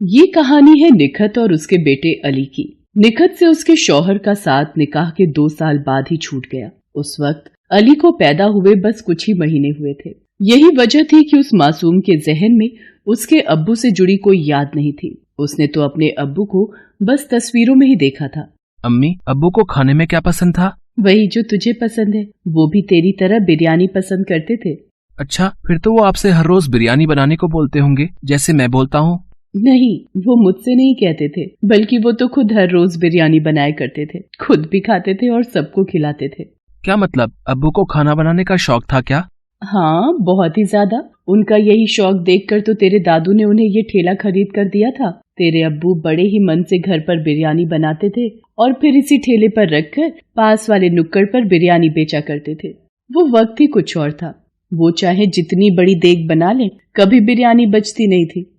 ये कहानी है निखत और उसके बेटे अली की। निखत से उसके शौहर का साथ निकाह के 2 साल बाद ही छूट गया। उस वक्त अली को पैदा हुए बस कुछ ही महीने हुए थे। यही वजह थी कि उस मासूम के जहन में उसके अब्बू से जुड़ी कोई याद नहीं थी। उसने तो अपने अब्बू को बस तस्वीरों में ही देखा था। अम्मी, अब्बू को खाने में क्या पसंद था? वही जो तुझे पसंद है। वो भी तेरी तरह बिरयानी पसंद करते थे। अच्छा, फिर तो वो आपसे हर रोज बिरयानी बनाने को बोलते होंगे, जैसे मैं बोलता हूँ। नहीं, वो मुझसे नहीं कहते थे, बल्कि वो तो खुद हर रोज बिरयानी बनाया करते थे। खुद भी खाते थे और सबको खिलाते थे। क्या मतलब, अब्बू को खाना बनाने का शौक था क्या? हाँ, बहुत ही ज्यादा। उनका यही शौक देखकर तो तेरे दादू ने उन्हें ये ठेला खरीद कर दिया था। तेरे अब्बू बड़े ही मन से घर पर बिरयानी बनाते थे और फिर इसी ठेले पर रखकर पास वाले नुक्कड़ पर बिरयानी बेचा करते थे। वो वक्त ही कुछ और था। वो चाहे जितनी बड़ी देग बना ले, कभी बिरयानी बचती नहीं थी।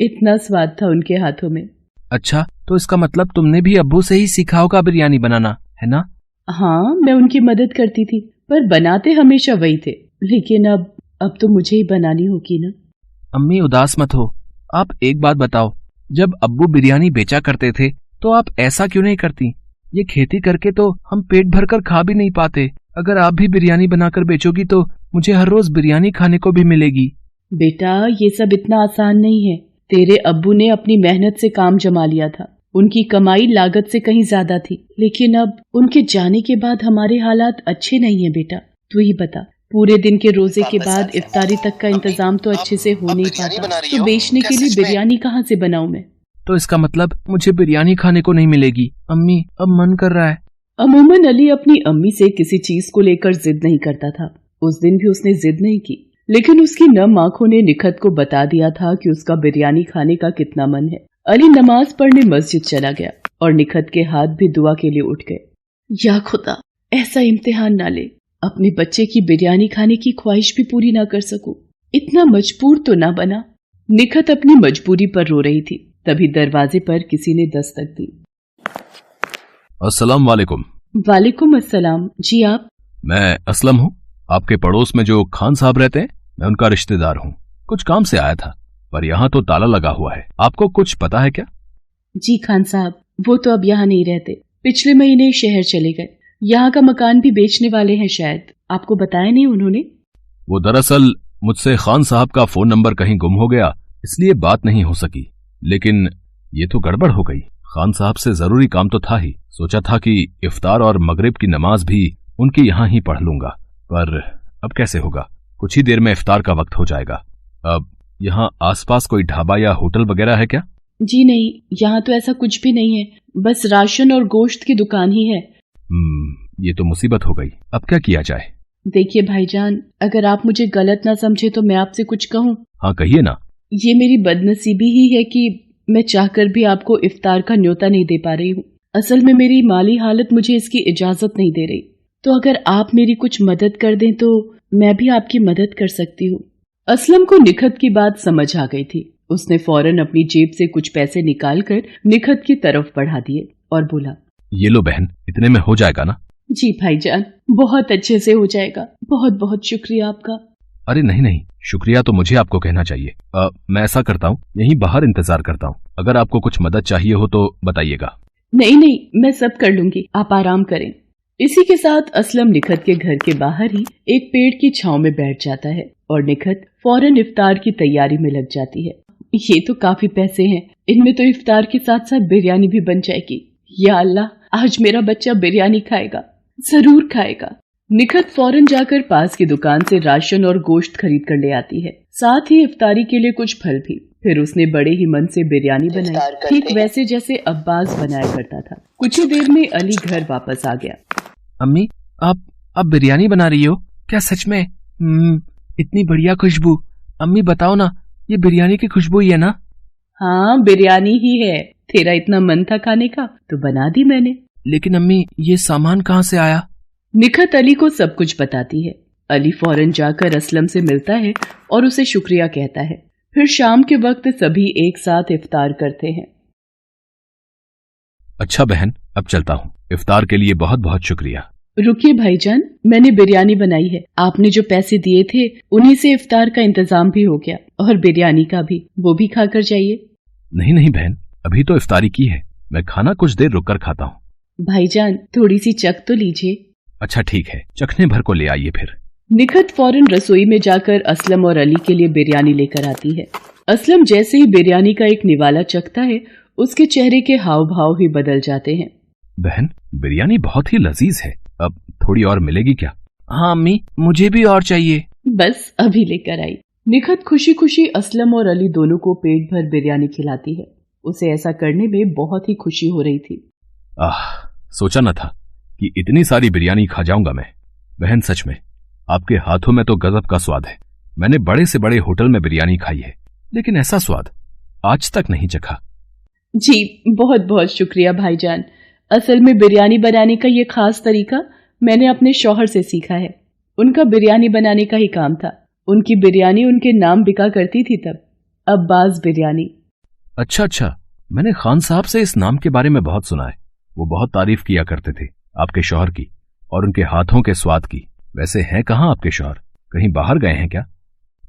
इतना स्वाद था उनके हाथों में। अच्छा, तो इसका मतलब तुमने भी अब्बू से ही सीखा होगा बिरयानी बनाना, है ना? हाँ, मैं उनकी मदद करती थी, पर बनाते हमेशा वही थे। लेकिन अब तो मुझे ही बनानी होगी ना। अम्मी, उदास मत हो। आप एक बात बताओ, जब अब्बू बिरयानी बेचा करते थे तो आप ऐसा क्यों नहीं करती? ये खेती करके तो हम पेट भरकर खा भी नहीं पाते। अगर आप भी बिरयानी बनाकर बेचोगी तो मुझे हर रोज बिरयानी खाने को भी मिलेगी। बेटा, ये सब इतना आसान नहीं है। तेरे अब्बू ने अपनी मेहनत से काम जमा लिया था। उनकी कमाई लागत से कहीं ज्यादा थी। लेकिन अब उनके जाने के बाद हमारे हालात अच्छे नहीं है बेटा। तू ही बता, पूरे दिन के रोजे के बाद इफ्तारी तक का इंतजाम तो अच्छे से हो नहीं पाता, तो बेचने के लिए बिरयानी कहाँ से बनाऊं मैं? तो इसका मतलब मुझे बिरयानी खाने को नहीं मिलेगी। अम्मी, अब मन कर रहा है। अमूमन अली अपनी अम्मी से किसी चीज को लेकर जिद नहीं करता था। उस दिन भी उसने जिद नहीं की, लेकिन उसकी नम आंखों ने निखत को बता दिया था कि उसका बिरयानी खाने का कितना मन है। अली नमाज पढ़ने मस्जिद चला गया और निखत के हाथ भी दुआ के लिए उठ गए। या खुदा, ऐसा इम्तिहान ना ले, अपने बच्चे की बिरयानी खाने की ख्वाहिश भी पूरी ना कर सकूं। इतना मजबूर तो ना बना। निखत अपनी मजबूरी पर रो रही थी। तभी दरवाजे पर किसी ने दस्तक दी। अस्सलाम वालेकुम। वालेकुम अस्सलाम। जी आप? मैं असलम हूँ। आपके पड़ोस में जो खान साहब रहते हैं, मैं उनका रिश्तेदार हूँ। कुछ काम से आया था, पर यहाँ तो ताला लगा हुआ है। आपको कुछ पता है क्या? जी खान साहब, वो तो अब यहाँ नहीं रहते। पिछले महीने शहर चले गए। यहाँ का मकान भी बेचने वाले हैं शायद। आपको बताया नहीं उन्होंने? वो दरअसल मुझसे खान साहब का फोन नंबर कहीं गुम हो गया, इसलिए बात नहीं हो सकी। लेकिन ये तो गड़बड़ हो गई। खान साहब से जरूरी काम तो था ही। सोचा था कि इफ्तार और मगरिब की नमाज भी उनकी यहाँ ही पढ़ लूंगा, पर अब कैसे होगा? कुछ ही देर में इफ्तार का वक्त हो जाएगा। अब यहाँ आसपास कोई ढाबा या होटल वगैरह है क्या? जी नहीं, यहाँ तो ऐसा कुछ भी नहीं है। बस राशन और गोश्त की दुकान ही है। ये तो मुसीबत हो गई। अब क्या किया जाए? देखिए भाईजान, अगर आप मुझे गलत ना समझे तो मैं आपसे कुछ कहूँ? हाँ, कहिए ना। ये मेरी बदनसीबी ही है कि मैं चाहकर भी आपको इफ्तार का न्योता नहीं दे पा रही हूँ। असल में मेरी माली हालत मुझे इसकी इजाजत नहीं दे रही। तो अगर आप मेरी कुछ मदद कर दें तो मैं भी आपकी मदद कर सकती हूँ। असलम को निखत की बात समझ आ गई थी। उसने फौरन अपनी जेब से कुछ पैसे निकालकर निखत की तरफ बढ़ा दिए और बोला, ये लो बहन, इतने में हो जाएगा ना? जी भाईजान, बहुत अच्छे से हो जाएगा। बहुत बहुत शुक्रिया आपका। अरे नहीं, शुक्रिया तो मुझे आपको कहना चाहिए। मैं ऐसा करता हूँ, यहीं बाहर इंतजार करता हूँ। अगर आपको कुछ मदद चाहिए हो तो बताइएगा। नहीं, मैं सब कर लूंगी, आप आराम करें। इसी के साथ असलम निखत के घर के बाहर ही एक पेड़ की छांव में बैठ जाता है और निखत फौरन इफ्तार की तैयारी में लग जाती है। ये तो काफी पैसे हैं, इनमें तो इफ्तार के साथ साथ बिरयानी भी बन जाएगी। या अल्लाह, आज मेरा बच्चा बिरयानी खाएगा, जरूर खाएगा। निखत फौरन जाकर पास की दुकान से राशन और गोश्त खरीद कर ले आती है, साथ ही इफ्तारी के लिए कुछ फल भी। फिर उसने बड़े ही मन से बिरयानी बनाई, ठीक वैसे जैसे अब्बास बनाया करता था। कुछ ही देर में अली घर वापस आ गया। अम्मी, आप बिरयानी बना रही हो क्या? सच में? इतनी बढ़िया खुशबू। अम्मी बताओ ना, ये बिरयानी की खुशबू ही है ना? हाँ, बिरयानी ही है। तेरा इतना मन था खाने का तो बना दी मैंने। लेकिन अम्मी, ये सामान कहाँ से आया? निखत अली को सब कुछ बताती है। अली फौरन जाकर असलम से मिलता है और उसे शुक्रिया कहता है। फिर शाम के वक्त सभी एक साथ इफ्तार करते हैं। अच्छा बहन, अब चलता हूँ। इफ्तार के लिए बहुत बहुत शुक्रिया। रुकिए भाईजान, मैंने बिरयानी बनाई है। आपने जो पैसे दिए थे उन्हीं से इफ्तार का इंतजाम भी हो गया और बिरयानी का भी। वो भी खाकर जाइए। नहीं नहीं बहन, अभी तो इफ्तारी की है, मैं खाना कुछ देर रुककर खाता हूँ। भाईजान थोड़ी सी चख तो लीजिए। अच्छा ठीक है, चखने भर को ले आइए फिर। निखत फौरन रसोई में जाकर असलम और अली के लिए बिरयानी लेकर आती है। असलम जैसे ही बिरयानी का एक निवाला चखता है, उसके चेहरे के हाव भाव ही बदल जाते हैं। बहन, बिरयानी बहुत ही लजीज है, अब थोड़ी और मिलेगी क्या? हाँ अम्मी, मुझे भी और चाहिए। बस अभी लेकर आई। निखत खुशी खुशी असलम और अली दोनों को पेट भर बिरयानी खिलाती है। उसे ऐसा करने में बहुत ही खुशी हो रही थी। सोचा न था कि इतनी सारी बिरयानी खा जाऊंगा मैं। बहन सच में आपके हाथों में तो गजब का स्वाद है। मैंने बड़े से बड़े होटल में बिरयानी खाई है, लेकिन ऐसा स्वाद आज तक नहीं चखा। जी बहुत बहुत शुक्रिया भाईजान। असल में बिरयानी बनाने का ये खास तरीका मैंने अपने शौहर से सीखा है। उनका बिरयानी बनाने का ही काम था। उनकी बिरयानी उनके नाम बिका करती थी तब, अब्बास बिरयानी। अच्छा, मैंने खान साहब से इस नाम के बारे में बहुत सुना है। वो बहुत तारीफ किया करते थे आपके शौहर की और उनके हाथों के स्वाद की। वैसे हैं कहाँ आपके शौहर? कहीं बाहर गए हैं क्या?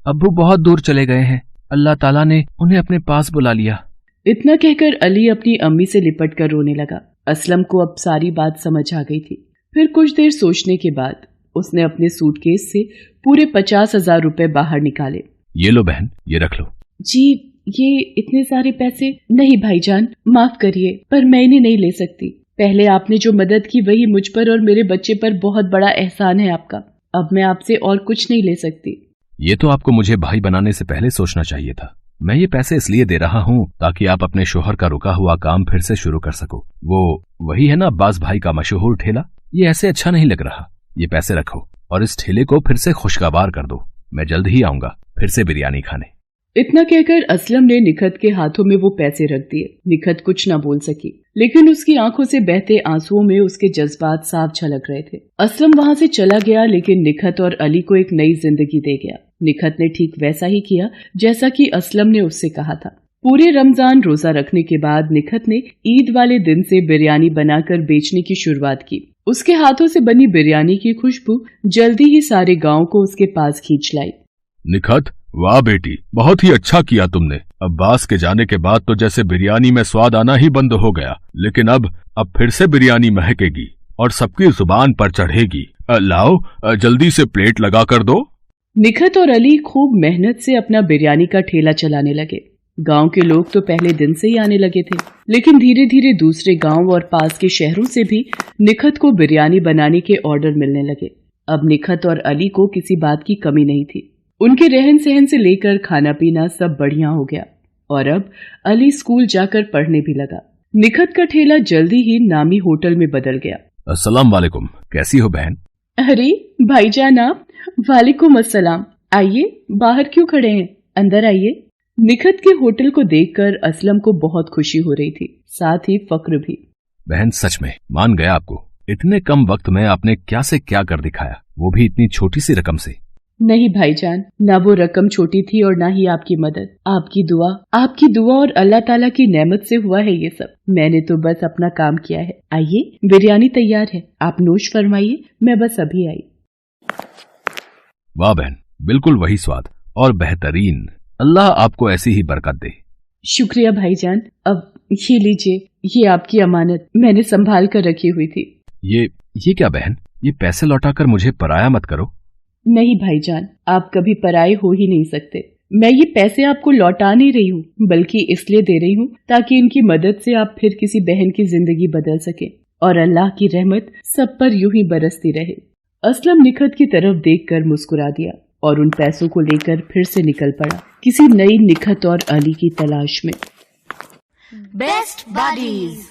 अब्बू बहुत दूर चले गए हैं, अल्लाह ताला ने उन्हें अपने पास बुला लिया। इतना कहकर अली अपनी अम्मी से लिपट कर रोने लगा। असलम को अब सारी बात समझ आ गई थी। फिर कुछ देर सोचने के बाद उसने अपने सूटकेस से पूरे 50,000 रुपए बाहर निकाले। ये लो बहन, ये रख लो। जी ये इतने सारे पैसे? नहीं भाईजान, माफ करिए, पर मैं इन्हें नहीं ले सकती। पहले आपने जो मदद की वही मुझ पर और मेरे बच्चे पर बहुत बड़ा एहसान है आपका। अब मैं आपसे और कुछ नहीं ले सकती। ये तो आपको मुझे भाई बनाने से पहले सोचना चाहिए था। मैं ये पैसे इसलिए दे रहा हूँ ताकि आप अपने शोहर का रुका हुआ काम फिर से शुरू कर सको। वो वही है ना अब्बास भाई का मशहूर ठेला? ये ऐसे अच्छा नहीं लग रहा। ये पैसे रखो और इस ठेले को फिर से खुशगवार कर दो। मैं जल्द ही आऊंगा फिर से बिरयानी खाने। इतना कहकर असलम ने निखत के हाथों में वो पैसे रख दिए। निखत कुछ न बोल सकी, लेकिन उसकी आंखों से बहते आंसुओं में उसके जज्बात साफ झलक रहे थे। असलम वहाँ से चला गया, लेकिन निखत और अली को एक नई जिंदगी दे गया। निखत ने ठीक वैसा ही किया जैसा कि असलम ने उससे कहा था। पूरे रमजान रोजा रखने के बाद निखत ने ईद वाले दिन से बिरयानी बनाकर बेचने की शुरुआत की। उसके हाथों से बनी बिरयानी की खुशबू जल्दी ही सारे गांव को उसके पास खींच लाई। निखत, वाह बेटी, बहुत ही अच्छा किया तुमने। अब्बास के जाने के बाद तो जैसे बिरयानी में स्वाद आना ही बंद हो गया, लेकिन अब फिर से बिरयानी महकेगी और सबकी जुबान पर चढ़ेगी। लाओ जल्दी से प्लेट लगा कर दो। निखत और अली खूब मेहनत से अपना बिरयानी का ठेला चलाने लगे। गांव के लोग तो पहले दिन से ही आने लगे थे, लेकिन धीरे धीरे दूसरे गांव और पास के शहरों से भी निखत को बिरयानी बनाने के ऑर्डर मिलने लगे। अब निखत और अली को किसी बात की कमी नहीं थी। उनके रहन सहन से लेकर खाना पीना सब बढ़िया हो गया और अब अली स्कूल जाकर पढ़ने भी लगा। निखत का ठेला जल्दी ही नामी होटल में बदल गया। अस्सलाम वालेकुम, कैसी हो बहन? अरे भाईजान आप? वालेकुम अस्सलाम। आइए, बाहर क्यों खड़े हैं, अंदर आइए। निखत के होटल को देखकर असलम को बहुत खुशी हो रही थी, साथ ही फक्र भी। बहन सच में मान गया आपको। इतने कम वक्त में आपने क्या से क्या कर दिखाया, वो भी इतनी छोटी सी रकम से। नहीं भाईजान, ना वो रकम छोटी थी और ना ही आपकी मदद। आपकी दुआ और अल्लाह ताला की नेमत से हुआ है ये सब। मैंने तो बस अपना काम किया है। आइए, बिरयानी तैयार है, आप नोश फरमाइए, मैं बस अभी आई। वाह बहन, बिल्कुल वही स्वाद और बेहतरीन। अल्लाह आपको ऐसी ही बरकत दे। शुक्रिया भाईजान। अब ये लीजिए, ये आपकी अमानत मैंने संभाल कर रखी हुई थी। ये क्या बहन, ये पैसे लौटाकर मुझे पराया मत करो। नहीं भाईजान, आप कभी पराये हो ही नहीं सकते। मैं ये पैसे आपको लौटा नहीं रही हूँ, बल्कि इसलिए दे रही हूँ ताकि इनकी मदद से आप फिर किसी बहन की जिंदगी बदल सके और अल्लाह की रहमत सब पर यूं ही बरसती रहे। असलम निखत की तरफ देखकर मुस्कुरा दिया और उन पैसों को लेकर फिर से निकल पड़ा किसी नई निखत और अली की तलाश में। Best buddies.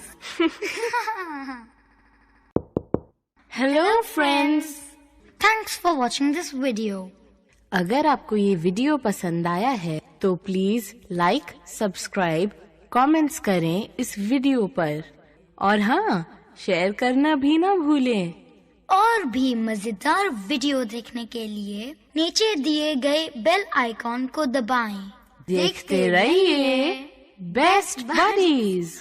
Hello friends, thanks for watching this video. अगर आपको ये वीडियो पसंद आया है तो प्लीज लाइक, सब्सक्राइब, कमेंट्स करें इस वीडियो पर और हाँ, शेयर करना भी ना भूलें। और भी मजेदार वीडियो देखने के लिए नीचे दिए गए बेल आइकॉन को दबाएं। देखते रहिए बेस्ट बडीज।